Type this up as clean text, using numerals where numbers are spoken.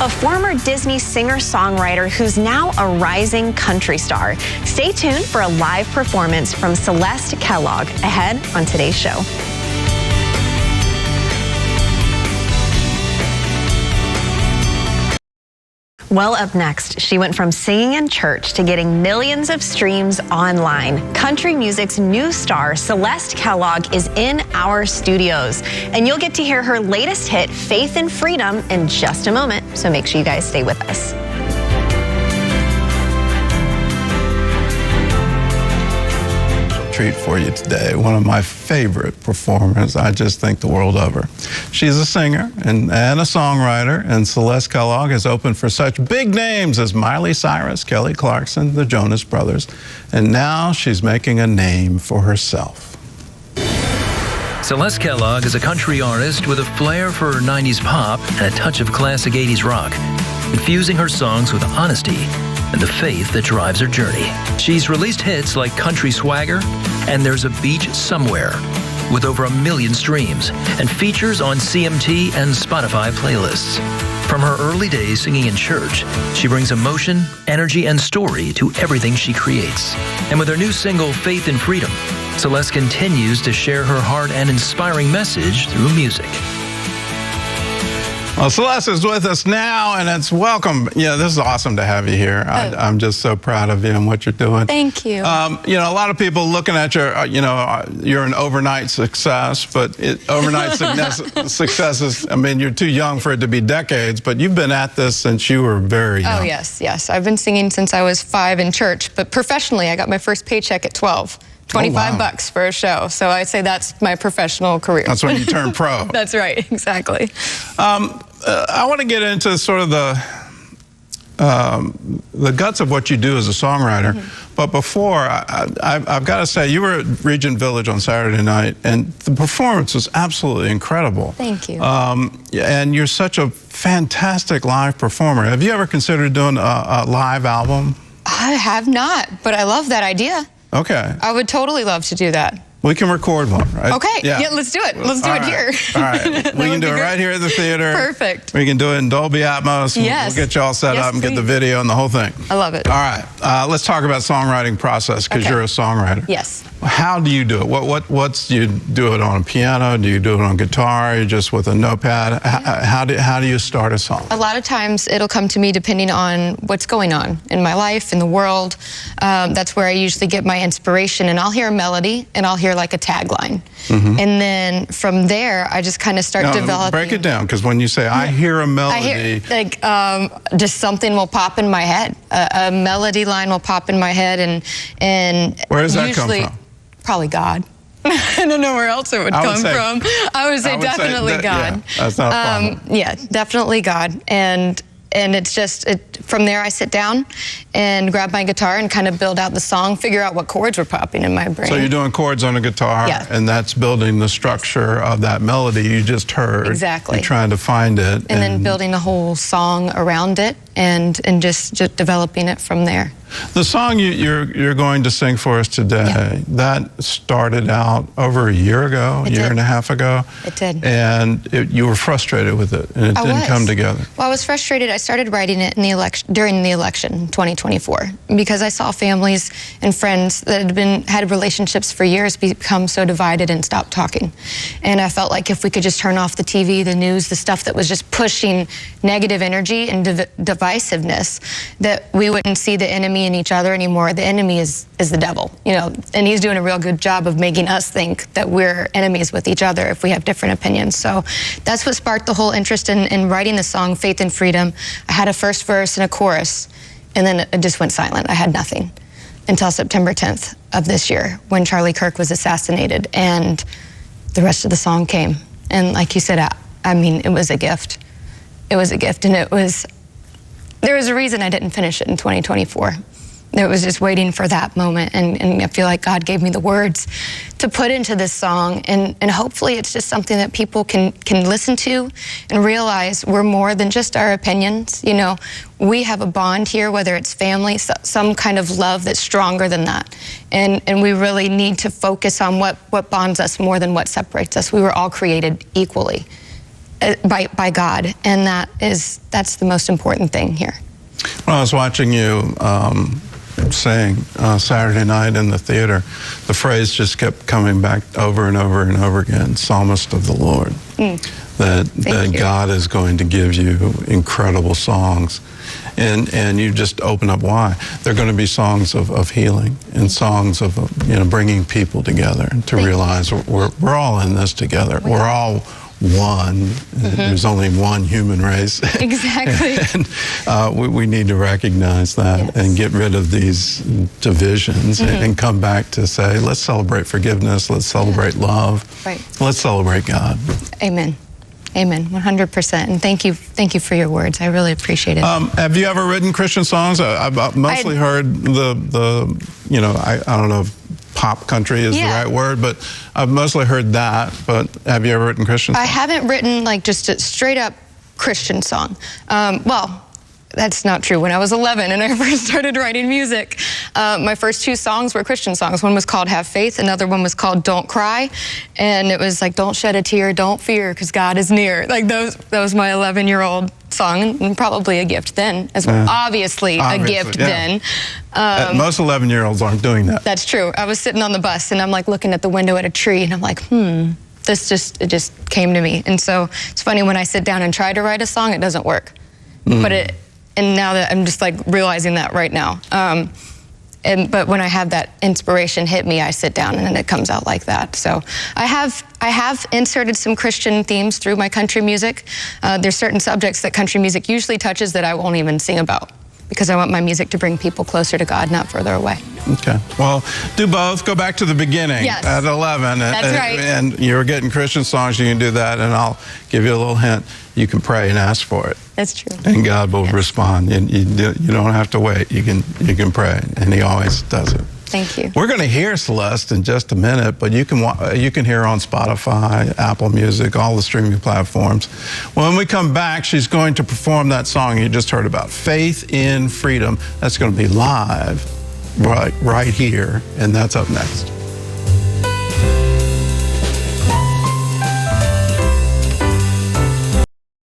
a former Disney singer-songwriter who's now a rising country star. Stay tuned for a live performance from Celeste Kellogg ahead on today's show. Well, up next, she went from singing in church to getting millions of streams online. Country music's new star, Celeste Kellogg, is in our studios. And you'll get to hear her latest hit, Faith and Freedom, in just a moment. So make sure you guys stay with us. Treat for you today. One of my favorite performers. I just think the world of her. She's a singer and a songwriter, and Celeste Kellogg has opened for such big names as Miley Cyrus, Kelly Clarkson, the Jonas Brothers, and now she's making a name for herself. Celeste Kellogg is a country artist with a flair for 90s pop and a touch of classic 80s rock, infusing her songs with honesty and the faith that drives her journey. She's released hits like Country Swagger and There's a Beach Somewhere, with over 1 million streams, and features on CMT and Spotify playlists. From her early days singing in church, she brings emotion, energy, and story to everything she creates. And with her new single, Faith and Freedom, Celeste continues to share her heart and inspiring message through music. Well, Celeste is with us now, and it's welcome. Yeah, this is awesome to have you here. I'm just so proud of you and what you're doing. Thank you. You know, a lot of people looking at your, you're an overnight success, but overnight success is, I mean, you're too young for it to be decades, but you've been at this since you were very young. Oh, yes. I've been singing since I was 5 in church, but professionally, I got my first paycheck at 12. 25 bucks for a show. So I'd say that's my professional career. That's when you turn pro. That's right, exactly. I want to get into sort of the guts of what you do as a songwriter. Mm-hmm. But before, I've got to say, you were at Regent Village on Saturday night, and the performance was absolutely incredible. Thank you. And you're such a fantastic live performer. Have you ever considered doing a live album? I have not, but I love that idea. Okay. I would totally love to do that. We can record one, right? Okay, yeah, let's do it. Let's do it here. All right, we can do it right here at the theater. Perfect. We can do it in Dolby Atmos. Yes. We'll get you all set up and get the video and the whole thing. I love it. All right, let's talk about songwriting process, because you're a songwriter. Yes. How do you do it? Do you do it on a piano? Do you do it on guitar? Are you just with a notepad? How do you start a song? A lot of times it'll come to me depending on what's going on in my life, in the world. That's where I usually get my inspiration, and I'll hear a melody and I'll hear like a tagline. Mm-hmm. And then from there, I just kind of start developing. Break it down, because when you say, I hear a melody. I hear, like, just something will pop in my head. A melody line will pop in my head, and where does that come from? Probably God. I don't know where else it would come from. I would say definitely God. Yeah, that's not a problem. Yeah, definitely God. And it's just, from there I sit down and grab my guitar and kind of build out the song, figure out what chords were popping in my brain. So you're doing chords on a guitar, and that's building the structure of that melody you just heard. Exactly. You're trying to find it. And then building a whole song around it, and just developing it from there. The song you're going to sing for us today, that started out over a year ago, a year and a half ago. It did. And you were frustrated with it, and it didn't come together. Well, I was frustrated. I started writing it in the during the election, 2024, because I saw families and friends that had relationships for years become so divided and stop talking. And I felt like if we could just turn off the TV, the news, the stuff that was just pushing negative energy and divisiveness, that we wouldn't see the enemy in each other anymore. The enemy is the devil, and he's doing a real good job of making us think that we're enemies with each other if we have different opinions. So that's what sparked the whole interest in writing the song Faith and Freedom. I had a first verse and a chorus, and then it just went silent. I had nothing until September 10th of this year, when Charlie Kirk was assassinated, and the rest of the song came. And like you said, I mean, it was a gift. It was a gift, and there was a reason I didn't finish it in 2024. It was just waiting for that moment, and I feel like God gave me the words to put into this song, and hopefully it's just something that people can listen to and realize we're more than just our opinions. We have a bond here, whether it's family, some kind of love that's stronger than that, and we really need to focus on what bonds us more than what separates us. We were all created equally. by God, and that's the most important thing here. Well, I was watching you sing Saturday night in the theater. The phrase just kept coming back over and over and over again, psalmist of the Lord. That God is going to give you incredible songs. And you just open up why. They're going to be songs of healing and songs of bringing people together to realize we're all in this together. We're all one. There's only one human race. Exactly. And we need to recognize that and get rid of these divisions and come back to say, let's celebrate forgiveness, let's celebrate love, let's celebrate God. Amen. Amen, 100%. And thank you for your words. I really appreciate it. Have you ever written Christian songs? I've mostly heard I don't know if pop country is the right word, but I've mostly heard that. But have you ever written Christian songs? I haven't written like just a straight up Christian song. Well, that's not true. When I was 11 and I first started writing music, my first 2 songs were Christian songs. One was called Have Faith, another one was called Don't Cry, and it was like, don't shed a tear, don't fear, because God is near. Like that was my 11-year-old song, and probably a gift then as well. Obviously a gift then. Most 11-year-olds aren't doing that. That's true. I was sitting on the bus and I'm like looking at the window at a tree and I'm like, it just came to me. And so it's funny, when I sit down and try to write a song, it doesn't work. And now that I'm just like realizing that right now. But when I have that inspiration hit me, I sit down and then it comes out like that. So I have inserted some Christian themes through my country music. There's certain subjects that country music usually touches that I won't even sing about, because I want my music to bring people closer to God, not further away. Okay. Well, do both. Go back to the beginning at 11. That's right. And you're getting Christian songs, you can do that, and I'll give you a little hint. You can pray and ask for it. That's true. And God will respond. And you don't have to wait. You can pray, and He always does it. Thank you. We're going to hear Celeste in just a minute, but you can hear her on Spotify, Apple Music, all the streaming platforms. When we come back, she's going to perform that song you just heard about, Faith in Freedom. That's going to be live right here, and that's up next.